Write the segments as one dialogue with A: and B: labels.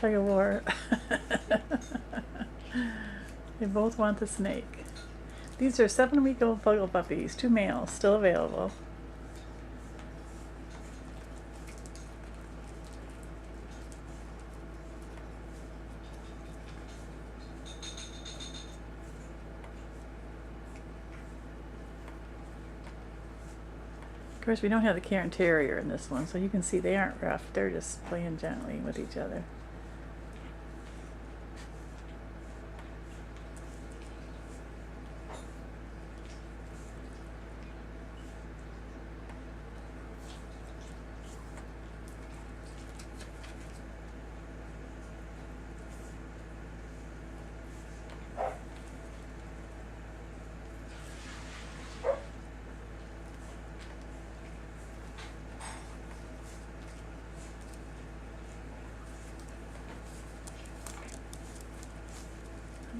A: tug of war. They both want the snake. These are 7-week-old Puggle Puppies, 2 males, still available. Of course, we don't have the Cairn Terrier in this one, so you can see they aren't rough. They're just playing gently with each other.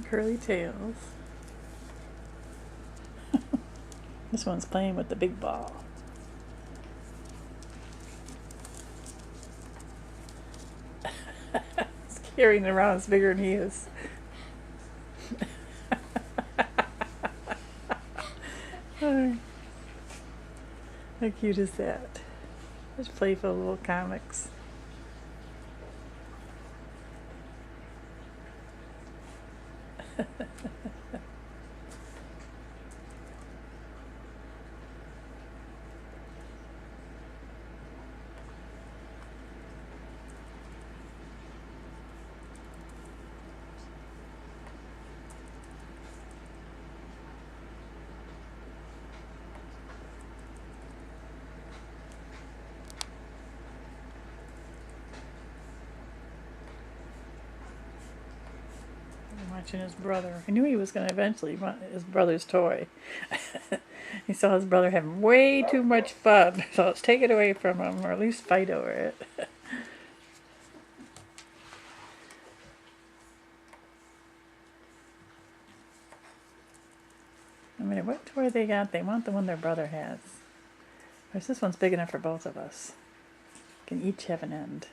A: Curly tails. This one's playing with the big ball. It's carrying it around. It's bigger than he is. How cute is that? Just playful little comics. Watching his brother. I knew he was going to eventually want his brother's toy. He saw his brother having way too much fun, so let's take it away from him, or at least fight over it. I mean, what toy they got? They want the one their brother has. Of course, this one's big enough for both of us. Can each have an end.